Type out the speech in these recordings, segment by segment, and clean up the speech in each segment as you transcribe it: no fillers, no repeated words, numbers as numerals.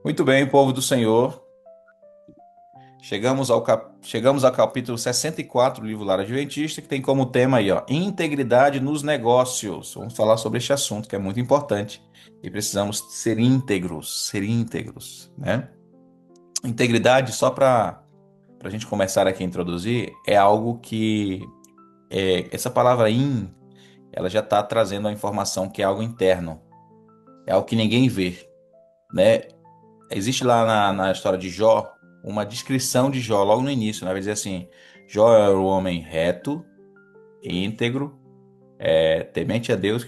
Muito bem, povo do Senhor. Chegamos ao capítulo 64 do livro Lar Adventista, que tem como tema aí, ó, integridade nos negócios. Vamos falar sobre este assunto que é muito importante e precisamos ser íntegros, né? Integridade, só para a gente começar aqui a introduzir, é algo que essa palavra ela já está trazendo a informação que é algo interno, é algo que ninguém vê, né? Existe lá na história de Jó uma descrição de Jó logo no início, né? Vai dizer assim: Jó era o homem reto, íntegro, temente a Deus,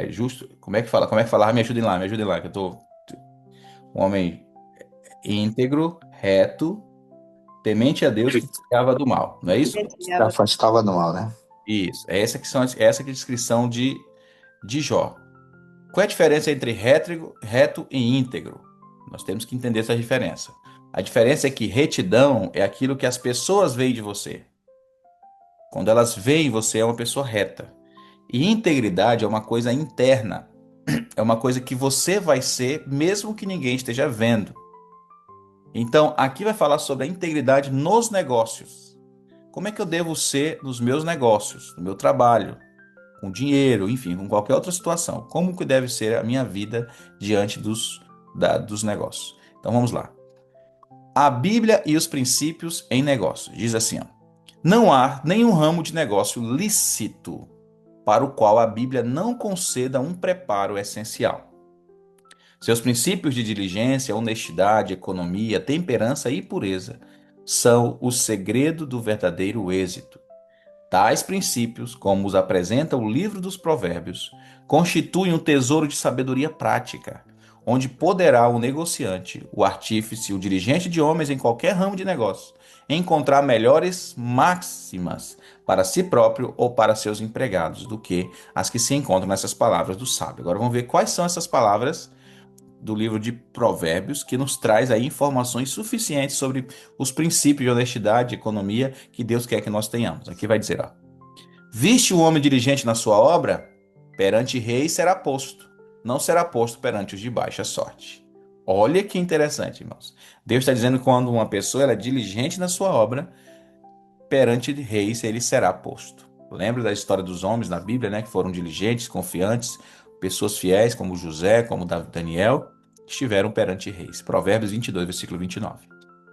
justo. Como é que fala? Como é que fala? Ah, me ajudem lá, que eu tô. Um homem íntegro, reto, temente a Deus que desviava do mal, não é isso? Se afastava do mal, né? Isso. Essa que é a descrição de Jó. Qual é a diferença entre reto e íntegro? Nós temos que entender essa diferença. A diferença é que retidão é aquilo que as pessoas veem de você. Quando elas veem você é uma pessoa reta. E integridade é uma coisa interna. É uma coisa que você vai ser mesmo que ninguém esteja vendo. Então, aqui vai falar sobre a integridade nos negócios. Como é que eu devo ser nos meus negócios, no meu trabalho, com dinheiro, enfim, com qualquer outra situação? Como que deve ser a minha vida diante dos negócios? Então vamos lá. A Bíblia e os princípios em negócios. Diz assim, ó, não há nenhum ramo de negócio lícito para o qual a Bíblia não conceda um preparo essencial. Seus princípios de diligência, honestidade, economia, temperança e pureza são o segredo do verdadeiro êxito. Tais princípios, como os apresenta o livro dos Provérbios, constituem um tesouro de sabedoria prática, onde poderá o negociante, o artífice, o dirigente de homens em qualquer ramo de negócio, encontrar melhores máximas para si próprio ou para seus empregados do que as que se encontram nessas palavras do sábio. Agora vamos ver quais são essas palavras do livro de Provérbios que nos traz aí informações suficientes sobre os princípios de honestidade e economia que Deus quer que nós tenhamos. Aqui vai dizer, ó, viste o homem diligente na sua obra? Perante reis será posto, não será posto perante os de baixa sorte. Olha que interessante, irmãos. Deus está dizendo que quando uma pessoa ela é diligente na sua obra, perante reis ele será posto. Lembra da história dos homens na Bíblia, né, que foram diligentes, confiantes, pessoas fiéis como José, como Daniel, estiveram perante reis. Provérbios 22, versículo 29.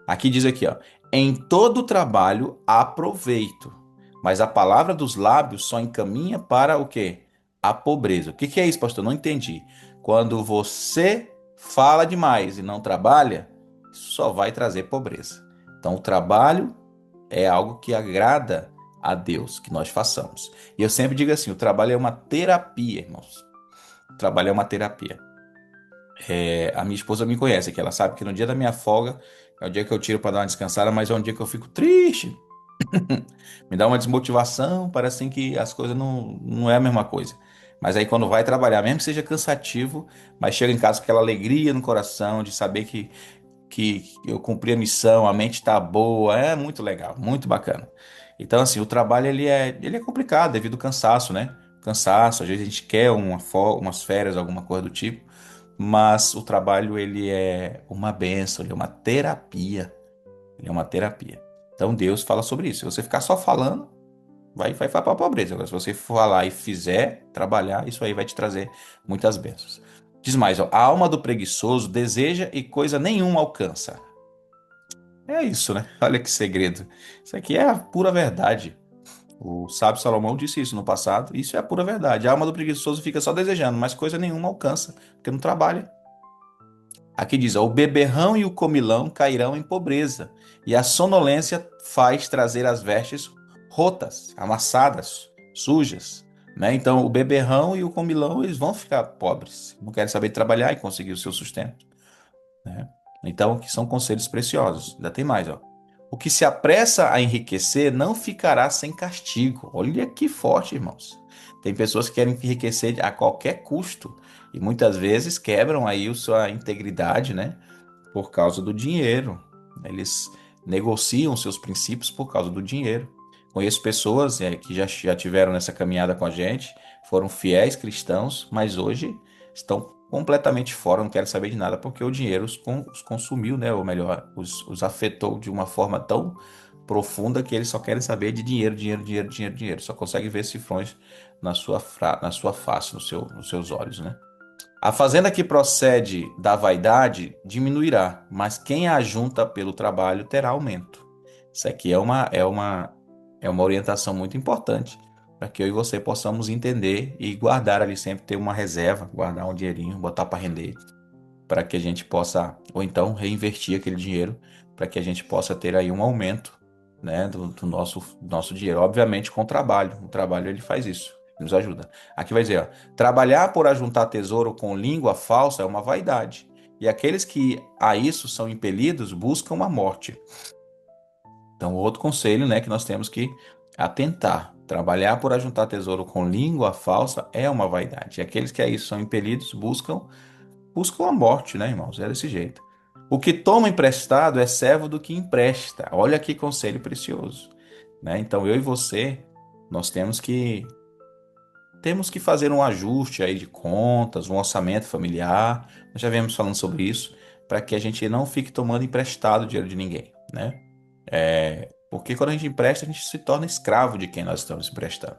Aqui diz aqui, ó, em todo trabalho há proveito, mas a palavra dos lábios só encaminha para o quê? A pobreza. O que que é isso, pastor? Não entendi. Quando você fala demais e não trabalha, isso só vai trazer pobreza. Então, o trabalho é algo que agrada a Deus que nós façamos. E eu sempre digo assim: o trabalho é uma terapia, irmãos. O trabalho é uma terapia. A minha esposa me conhece, que ela sabe que no dia da minha folga é o dia que eu tiro para dar uma descansada, mas é um dia que eu fico triste. Me dá uma desmotivação, parece assim que as coisas não é a mesma coisa. Mas aí quando vai trabalhar, mesmo que seja cansativo, mas chega em casa com aquela alegria no coração de saber que eu cumpri a missão, a mente está boa, é muito legal, muito bacana. Então, assim, o trabalho ele é complicado devido ao cansaço, né? Cansaço, às vezes a gente quer umas férias, alguma coisa do tipo, mas o trabalho ele é uma bênção, ele é uma terapia, ele é uma terapia. Então Deus fala sobre isso. Se você ficar só falando, vai para a pobreza. Agora, se você falar e fizer, trabalhar, isso aí vai te trazer muitas bênçãos. Diz mais, ó, a alma do preguiçoso deseja e coisa nenhuma alcança. É isso, né? Olha que segredo. Isso aqui é a pura verdade. O sábio Salomão disse isso no passado. Isso é a pura verdade. A alma do preguiçoso fica só desejando, mas coisa nenhuma alcança, porque não trabalha. Aqui diz, ó, o beberrão e o comilão cairão em pobreza, e a sonolência faz trazer as vestes rotas, amassadas, sujas, né? Então, o beberrão e o comilão, eles vão ficar pobres, não querem saber trabalhar e conseguir o seu sustento, né? Então, que são conselhos preciosos. Ainda tem mais, ó. O que se apressa a enriquecer não ficará sem castigo. Olha que forte, irmãos. Tem pessoas que querem enriquecer a qualquer custo e muitas vezes quebram aí a sua integridade, né? Por causa do dinheiro. Eles negociam seus princípios por causa do dinheiro. Conheço pessoas que já tiveram nessa caminhada com a gente, foram fiéis cristãos, mas hoje estão completamente fora, não querem saber de nada, porque o dinheiro os consumiu, né? Ou melhor, os afetou de uma forma tão profunda que eles só querem saber de dinheiro, dinheiro, dinheiro, dinheiro, dinheiro. Só conseguem ver cifrões na sua face, nos seus olhos, né? A fazenda que procede da vaidade diminuirá, mas quem a ajunta pelo trabalho terá aumento. Isso aqui é uma orientação muito importante para que eu e você possamos entender e guardar ali sempre, ter uma reserva, guardar um dinheirinho, botar para render, para que a gente possa, ou então reinvestir aquele dinheiro, para que a gente possa ter aí um aumento, né, do nosso dinheiro. Obviamente com o trabalho. O trabalho ele faz isso, nos ajuda. Aqui vai dizer, ó, trabalhar por ajuntar tesouro com língua falsa é uma vaidade. E aqueles que a isso são impelidos buscam a morte. Então, outro conselho, né, que nós temos que atentar. Trabalhar por ajuntar tesouro com língua falsa é uma vaidade. E aqueles que a isso são impelidos buscam a morte, né, irmãos? É desse jeito. O que toma emprestado é servo do que empresta. Olha que conselho precioso, né? Então, eu e você, nós temos que fazer um ajuste aí de contas, um orçamento familiar. Nós já viemos falando sobre isso, para que a gente não fique tomando emprestado dinheiro de ninguém, né? Porque quando a gente empresta, a gente se torna escravo de quem nós estamos emprestando.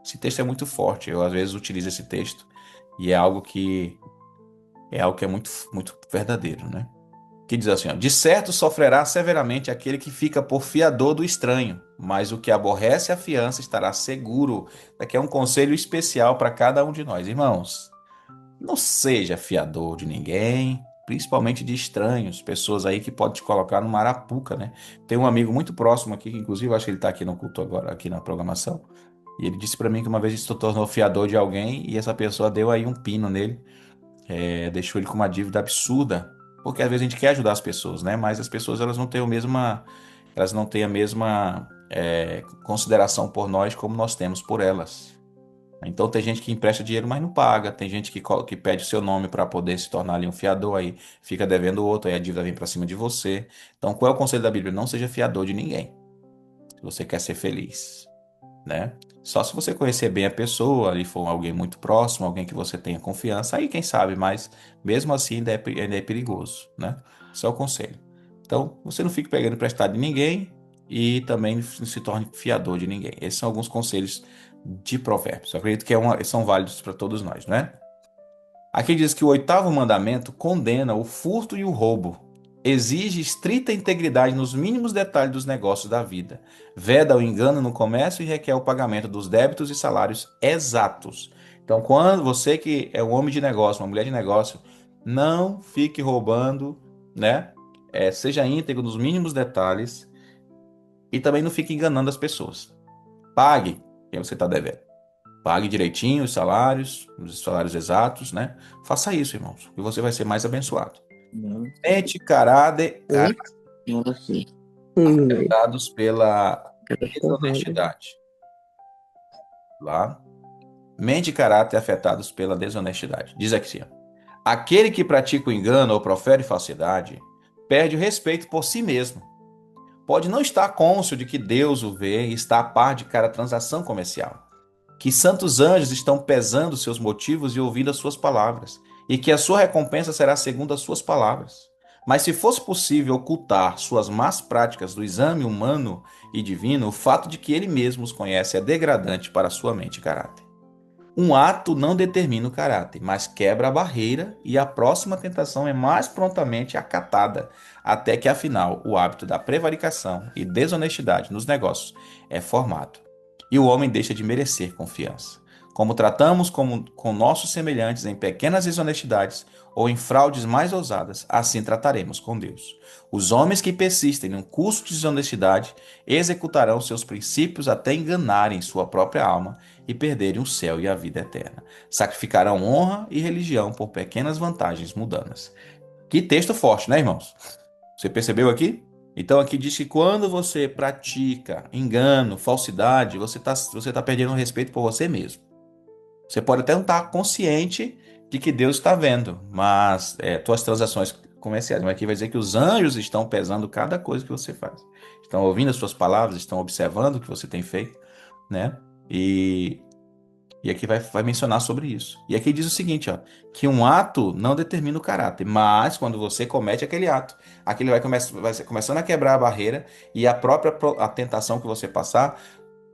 Esse texto é muito forte. Eu às vezes utilizo esse texto e é algo que é muito, muito verdadeiro, né? Que diz assim, ó, de certo sofrerá severamente aquele que fica por fiador do estranho, mas o que aborrece a fiança estará seguro. Daqui é um conselho especial para cada um de nós, irmãos. Não seja fiador de ninguém, principalmente de estranhos, pessoas aí que podem te colocar numa arapuca, né? Tem um amigo muito próximo aqui, que inclusive acho que ele está aqui no culto agora, aqui na programação, e ele disse para mim que uma vez ele se tornou fiador de alguém e essa pessoa deu aí um pino nele, deixou ele com uma dívida absurda, porque às vezes a gente quer ajudar as pessoas, né? Mas as pessoas elas não têm a mesma consideração por nós como nós temos por elas. Então tem gente que empresta dinheiro, mas não paga. Tem gente que pede o seu nome para poder se tornar ali um fiador, aí fica devendo o outro, aí a dívida vem para cima de você. Então qual é o conselho da Bíblia? Não seja fiador de ninguém, se você quer ser feliz, né? Só se você conhecer bem a pessoa, ali for alguém muito próximo, alguém que você tenha confiança, aí quem sabe, mas mesmo assim ainda é perigoso, né? Esse é o conselho. Então, você não fique pegando emprestado de ninguém e também não se torne fiador de ninguém. Esses são alguns conselhos de Provérbios. Eu acredito que são válidos para todos nós, né? Aqui diz que o oitavo mandamento condena o furto e o roubo. Exige estrita integridade nos mínimos detalhes dos negócios da vida. Veda o engano no comércio e requer o pagamento dos débitos e salários exatos. Então, quando você que é um homem de negócio, uma mulher de negócio, não fique roubando, né? Seja íntegro nos mínimos detalhes e também não fique enganando as pessoas. Pague quem você está devendo. Pague direitinho os salários exatos, né? Faça isso, irmãos, e você vai ser mais abençoado. Não. Mente, caráter, Oi? Não sei. afetados pela Cada porrada. desonestidade. Lá. Mente e caráter afetados pela desonestidade. Diz aqui assim, ó, aquele que pratica o engano ou profere falsidade perde o respeito por si mesmo. Pode não estar cônscio de que Deus o vê e está a par de cada transação comercial. Que santos anjos estão pesando seus motivos e ouvindo as suas palavras, e que a sua recompensa será segundo as suas palavras. Mas se fosse possível ocultar suas más práticas do exame humano e divino, o fato de que ele mesmo os conhece é degradante para sua mente e caráter. Um ato não determina o caráter, mas quebra a barreira e a próxima tentação é mais prontamente acatada, até que afinal o hábito da prevaricação e desonestidade nos negócios é formado. E o homem deixa de merecer confiança. Como tratamos com nossos semelhantes em pequenas desonestidades ou em fraudes mais ousadas, assim trataremos com Deus. Os homens que persistem num curso de desonestidade executarão seus princípios até enganarem sua própria alma e perderem o céu e a vida eterna. Sacrificarão honra e religião por pequenas vantagens mundanas. Que texto forte, né, irmãos? Você percebeu aqui? Então aqui diz que quando você pratica engano, falsidade, você tá perdendo o respeito por você mesmo. Você pode até não estar consciente de que Deus está vendo, mas tuas transações comerciais. Mas aqui vai dizer que os anjos estão pesando cada coisa que você faz. Estão ouvindo as suas palavras, estão observando o que você tem feito, né? E E aqui vai mencionar sobre isso. E aqui diz o seguinte, ó, que um ato não determina o caráter, mas quando você comete aquele ato, aquele vai ser começando a quebrar a barreira e a própria a tentação que você passar,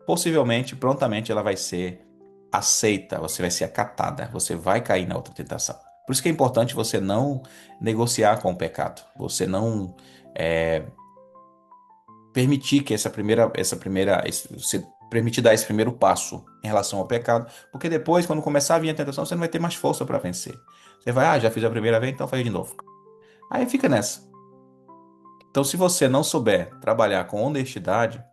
possivelmente, prontamente, ela vai ser aceita, você vai ser acatada, você vai cair na outra tentação. Por isso que é importante você não negociar com o pecado, você não é, permitir que você permitir dar esse primeiro passo em relação ao pecado, porque depois, quando começar a vir a tentação, você não vai ter mais força para vencer. Você vai, já fiz a primeira vez, então faz de novo. Aí fica nessa. Então, se você não souber trabalhar com honestidade,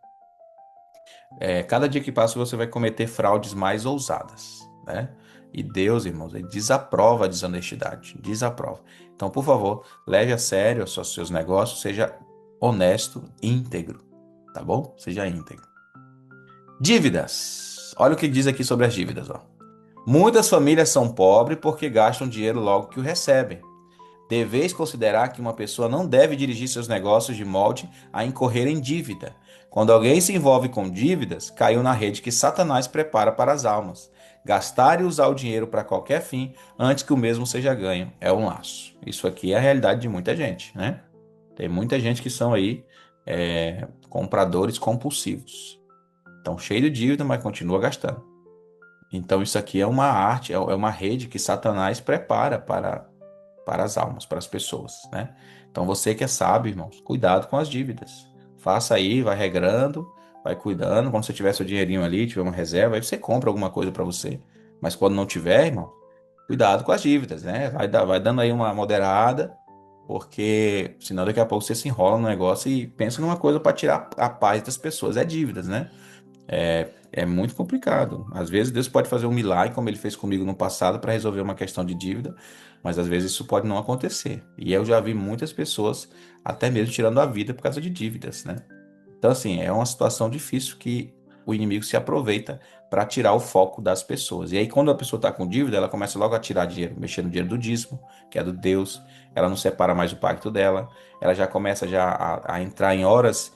cada dia que passa você vai cometer fraudes mais ousadas, né? E Deus, irmãos, ele desaprova a desonestidade, desaprova. Então, por favor, leve a sério os seus negócios, seja honesto, íntegro, tá bom? Seja íntegro. Dívidas. Olha o que diz aqui sobre as dívidas, ó. Muitas famílias são pobres porque gastam dinheiro logo que o recebem. Deveis considerar que uma pessoa não deve dirigir seus negócios de molde a incorrer em dívida. Quando alguém se envolve com dívidas, caiu na rede que Satanás prepara para as almas. Gastar e usar o dinheiro para qualquer fim, antes que o mesmo seja ganho, é um laço. Isso aqui é a realidade de muita gente, né? Tem muita gente que são aí compradores compulsivos. Estão cheios de dívida, mas continua gastando. Então isso aqui é uma arte, é uma rede que Satanás prepara para as almas, para as pessoas, né? Então você que é sábio, irmãos, cuidado com as dívidas. Faça aí, vai regrando, vai cuidando. Quando você tiver seu dinheirinho ali, tiver uma reserva, aí você compra alguma coisa para você. Mas quando não tiver, irmão, cuidado com as dívidas, né? Vai dando aí uma moderada, porque senão daqui a pouco você se enrola no negócio e pensa numa coisa para tirar a paz das pessoas. É dívidas, né? É muito complicado. Às vezes Deus pode fazer um milagre, como ele fez comigo no passado, para resolver uma questão de dívida, mas às vezes isso pode não acontecer. E eu já vi muitas pessoas até mesmo tirando a vida por causa de dívidas, né? Então, assim, é uma situação difícil que o inimigo se aproveita para tirar o foco das pessoas. E aí, quando a pessoa está com dívida, ela começa logo a tirar dinheiro, mexer no dinheiro do dízimo, que é do Deus. Ela não separa mais o pacto dela. Ela já começa a entrar em horas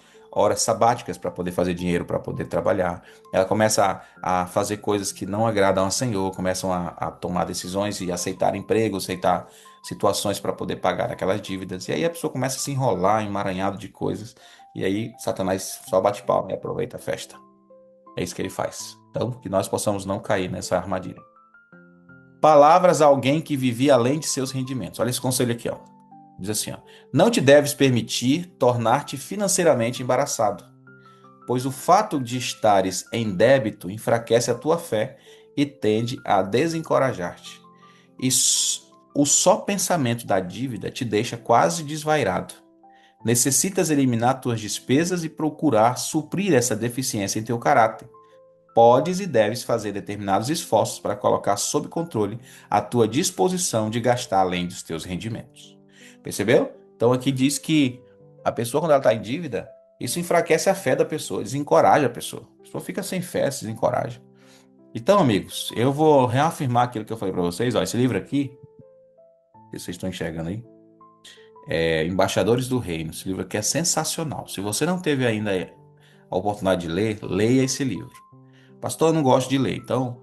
sabáticas para poder fazer dinheiro, para poder trabalhar. Ela começa a fazer coisas que não agradam ao Senhor, começam a tomar decisões e aceitar emprego, aceitar situações para poder pagar aquelas dívidas. E aí a pessoa começa a se enrolar, emaranhado de coisas. E aí Satanás só bate palma e aproveita a festa. É isso que ele faz. Então, que nós possamos não cair nessa armadilha. Palavras a alguém que vivia além de seus rendimentos. Olha esse conselho aqui, ó. Diz assim, ó: não te deves permitir tornar-te financeiramente embaraçado, pois o fato de estares em débito enfraquece a tua fé e tende a desencorajar-te. E o só pensamento da dívida te deixa quase desvairado. Necessitas eliminar tuas despesas e procurar suprir essa deficiência em teu caráter. Podes e deves fazer determinados esforços para colocar sob controle a tua disposição de gastar além dos teus rendimentos. Percebeu? Então aqui diz que a pessoa, quando ela está em dívida, isso enfraquece a fé da pessoa, desencoraja a pessoa. A pessoa fica sem fé, se desencoraja. Então, amigos, eu vou reafirmar aquilo que eu falei para vocês. Ó, esse livro aqui, que vocês estão enxergando aí, Embaixadores do Reino. Esse livro aqui é sensacional. Se você não teve ainda a oportunidade de ler, leia esse livro. Pastor, eu não gosto de ler, então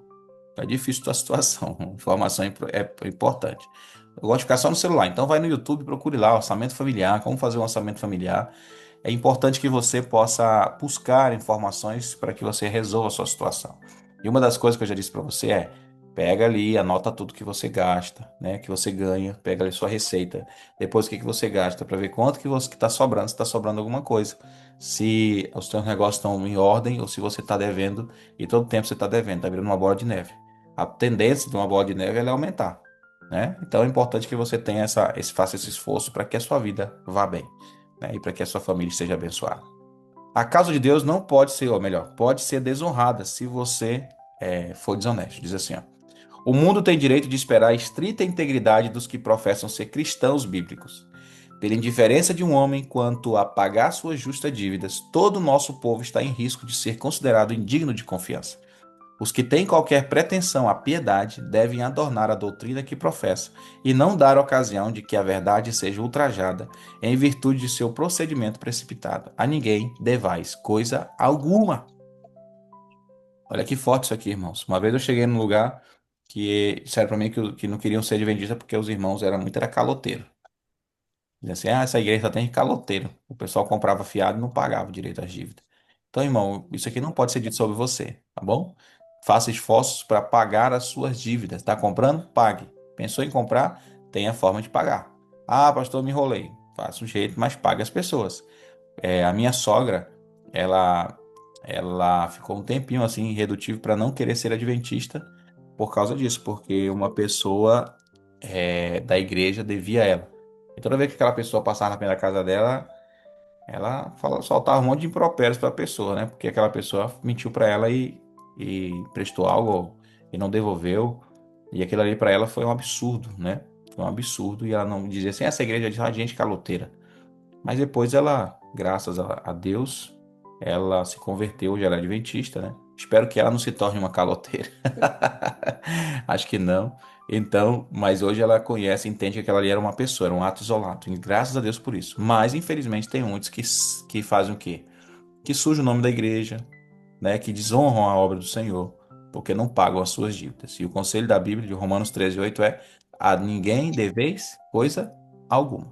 é difícil a situação. Informação é importante. Eu gosto de ficar só no celular, então vai no YouTube, procure lá orçamento familiar, como fazer um orçamento familiar. É importante que você possa buscar informações para que você resolva a sua situação. E uma das coisas que eu já disse para você pega ali, anota tudo que você gasta, né, que você ganha, pega ali sua receita, depois o que você gasta, para ver quanto que você está sobrando, se está sobrando alguma coisa. Se os seus negócios estão em ordem ou se você está devendo e todo tempo você está devendo, está virando uma bola de neve. A tendência de uma bola de neve é aumentar, né? Então é importante que você tenha faça esse esforço para que a sua vida vá bem, né? E para que a sua família esteja abençoada. A causa de Deus não pode ser, ou melhor, pode ser desonrada se você for desonesto. Diz assim, ó: o mundo tem direito de esperar a estrita integridade dos que professam ser cristãos bíblicos. Pela indiferença de um homem quanto a pagar suas justas dívidas, todo o nosso povo está em risco de ser considerado indigno de confiança. Os que têm qualquer pretensão à piedade devem adornar a doutrina que professa e não dar ocasião de que a verdade seja ultrajada em virtude de seu procedimento precipitado. A ninguém devais coisa alguma. Olha que forte isso aqui, irmãos. Uma vez eu cheguei num lugar que disseram para mim que não queriam ser adventistas porque os irmãos eram muito era caloteiro. Dizia assim, essa igreja só tem caloteiro. O pessoal comprava fiado e não pagava direito às dívidas. Então, irmão, isso aqui não pode ser dito sobre você, tá bom? Faça esforços para pagar as suas dívidas. Está comprando? Pague. Pensou em comprar? Tenha forma de pagar. Ah, pastor, me enrolei. Faça um jeito, mas pague as pessoas. A minha sogra, ela, ela ficou um tempinho assim, irredutível para não querer ser adventista por causa disso, porque uma pessoa da igreja devia a ela. E toda vez que aquela pessoa passava na frente da casa dela, ela soltava um monte de impropérios para a pessoa, né? Porque aquela pessoa mentiu para ela e prestou algo e não devolveu. E aquilo ali para ela foi um absurdo, né? Foi um absurdo. E ela não dizia assim, essa igreja é de gente caloteira. Mas depois ela, graças a Deus, ela se converteu, já era adventista, né? Espero que ela não se torne uma caloteira. Acho que não. Então, mas hoje ela conhece, entende que aquela ali era uma pessoa, era um ato isolado. E graças a Deus por isso. Mas, infelizmente, tem muitos que fazem o quê? Que sujam o nome da igreja, né? Que desonram a obra do Senhor, porque não pagam as suas dívidas. E o conselho da Bíblia, de Romanos 13:8 é: a ninguém deveis coisa alguma.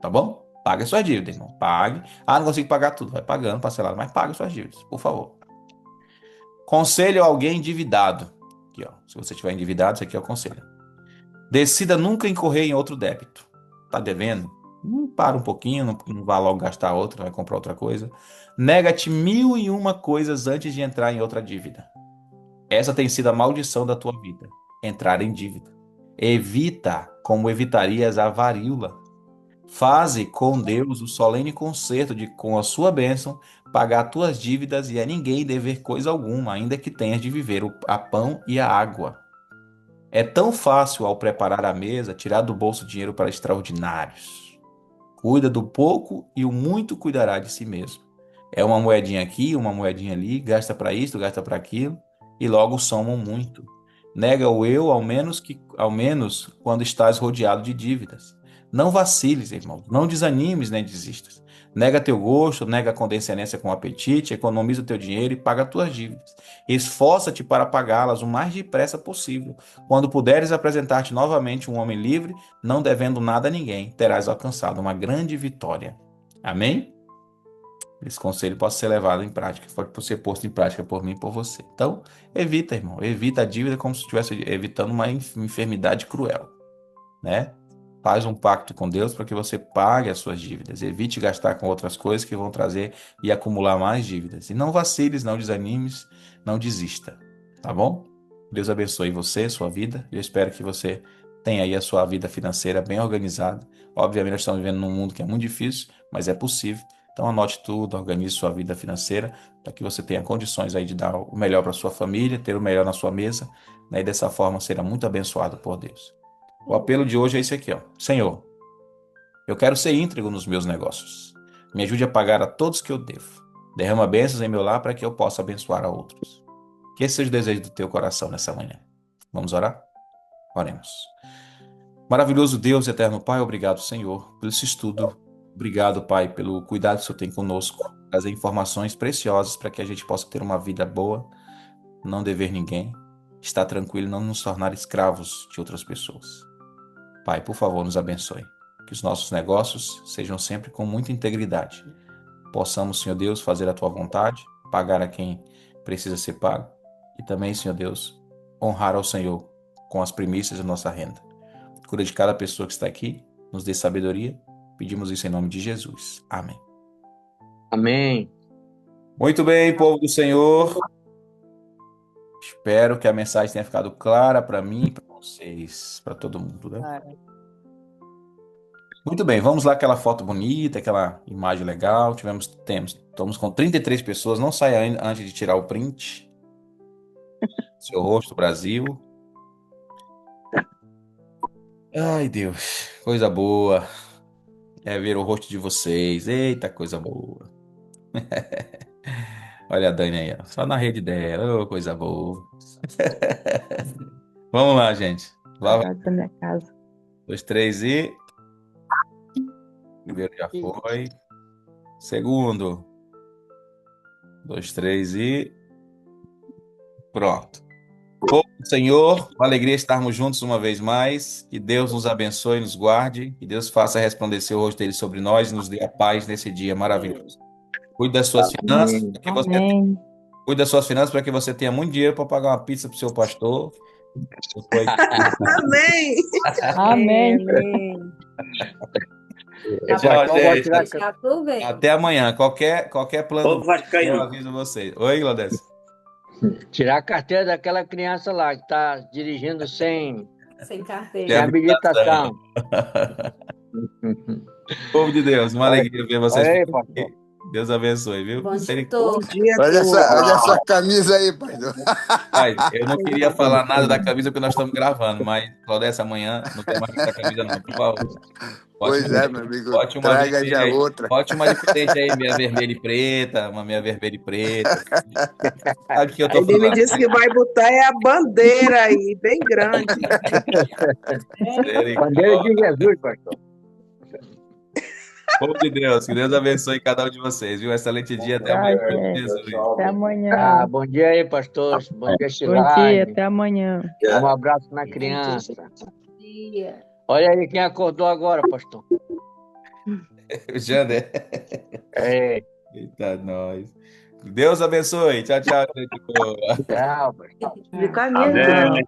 Tá bom? Pague a sua dívida, irmão. Pague. Ah, não consigo pagar tudo. Vai pagando, parcelado, mas pague as suas dívidas, por favor. Conselho a alguém endividado. Aqui, ó. Se você estiver endividado, isso aqui é o conselho. Decida nunca incorrer em outro débito. Tá devendo? Para um pouquinho, não vá logo gastar outra, vai comprar outra coisa. Nega-te mil e uma coisas antes de entrar em outra dívida. Essa tem sido a maldição da tua vida. Entrar em dívida. Evita como evitarias a varíola. Faze com Deus o solene concerto de, com a sua bênção, pagar tuas dívidas e a ninguém dever coisa alguma, ainda que tenhas de viver a pão e a água. É tão fácil ao preparar a mesa tirar do bolso dinheiro para extraordinários. Cuida do pouco e o muito cuidará de si mesmo. É uma moedinha aqui, uma moedinha ali, gasta para isto, gasta para aquilo, e logo somam muito. Nega o eu, ao menos quando estás rodeado de dívidas. Não vaciles, irmão. Não desanimes nem desistas. Nega teu gosto, nega a condescendência com o apetite, economiza o teu dinheiro e paga as tuas dívidas. Esforça-te para pagá-las o mais depressa possível. Quando puderes apresentar-te novamente um homem livre, não devendo nada a ninguém, terás alcançado uma grande vitória. Amém? Esse conselho pode ser levado em prática, pode ser posto em prática por mim e por você. Então, evita, irmão, evita a dívida como se estivesse evitando uma enfermidade cruel, né? Faz um pacto com Deus para que você pague as suas dívidas. Evite gastar com outras coisas que vão trazer e acumular mais dívidas. E não vaciles, não desanimes, não desista, tá bom? Deus abençoe você, sua vida. Eu espero que você tenha aí a sua vida financeira bem organizada. Obviamente, nós estamos vivendo num mundo que é muito difícil, mas é possível. Então, anote tudo, organize sua vida financeira para que você tenha condições aí de dar o melhor para sua família, ter o melhor na sua mesa, né? E dessa forma será muito abençoado por Deus. O apelo de hoje é esse aqui, ó. Senhor, eu quero ser íntegro nos meus negócios. Me ajude a pagar a todos que eu devo. Derrama bênçãos em meu lar para que eu possa abençoar a outros. Que esse seja o desejo do teu coração nessa manhã. Vamos orar? Oremos. Maravilhoso Deus, eterno Pai, obrigado, Senhor, pelo esse estudo. Obrigado, Pai, pelo cuidado que o Senhor tem conosco. Trazer informações preciosas para que a gente possa ter uma vida boa, não dever ninguém, estar tranquilo e não nos tornar escravos de outras pessoas. Pai, por favor, nos abençoe. Que os nossos negócios sejam sempre com muita integridade. Possamos, Senhor Deus, fazer a tua vontade, pagar a quem precisa ser pago e também, Senhor Deus, honrar ao Senhor com as primícias da nossa renda. Cura de cada pessoa que está aqui, nos dê sabedoria. Pedimos isso em nome de Jesus. Amém. Amém. Muito bem, povo do Senhor. Espero que a mensagem tenha ficado clara para mim e para vocês, para todo mundo, né? Claro. Muito bem, vamos lá, aquela foto bonita, aquela imagem legal. Estamos com 33 pessoas. Não saia antes de tirar o print. Seu rosto, Brasil. Ai, Deus, coisa boa. É ver o rosto de vocês. Eita, coisa boa. Olha a Dani aí, ó. Só na rede dela. Ô, coisa boa. Vamos lá, gente. Lá vai. Saudades da minha casa. 2, 3 e. Primeiro já foi. Segundo. 2, 3 e. Pronto. Povo do Senhor, uma alegria estarmos juntos uma vez mais. Que Deus nos abençoe e nos guarde. Que Deus faça resplandecer o rosto dele sobre nós e nos dê a paz nesse dia maravilhoso. Cuide das suas finanças, Amém. para que você Amém. cuide das suas finanças para que você tenha muito dinheiro para pagar uma pizza para o seu pastor. Depois, Amém. Amém. Amém. tchau, Pastor, eu vou gente. tirar, Já aproveita. Até amanhã. Qualquer plano, Povo vascaíno. eu aviso vocês. Oi, Glodés. tirar a carteira daquela criança lá que está dirigindo sem Sem Tem carteira. habilitação. Povo de Deus, uma alegria ver vocês. Olha aí, por aqui. pastor. Deus abençoe, viu? Bom dia a Serem- Bom todos. dia, Olha turma. essa camisa aí, pastor. Pai, eu não queria falar nada da camisa porque nós estamos gravando, mas Claudete, amanhã não tem mais essa camisa não, por favor. Pois é, meu amigo. Bote uma Traga vermelha já aí. outra. Bote uma diferente aí, meia vermelha e preta, uma meia vermelha e preta. Sabe o que eu tô Ele me falando? disse que vai botar é a bandeira aí, bem grande. Bandeira de Jesus, pastor. Povo de Deus, que Deus abençoe cada um de vocês, viu? Excelente dia, até amanhã. Tchau, Em gente. Jesus. Até amanhã. Ah, bom dia aí, pastor. Bom dia, Bom dia, Chilane. até amanhã. Um abraço na criança. Dia. Olha aí quem acordou agora, pastor. O Jander. É, Eita, nós. Deus abençoe. Tchau, tchau, gente boa. tchau, pastor. De caminho. Amém.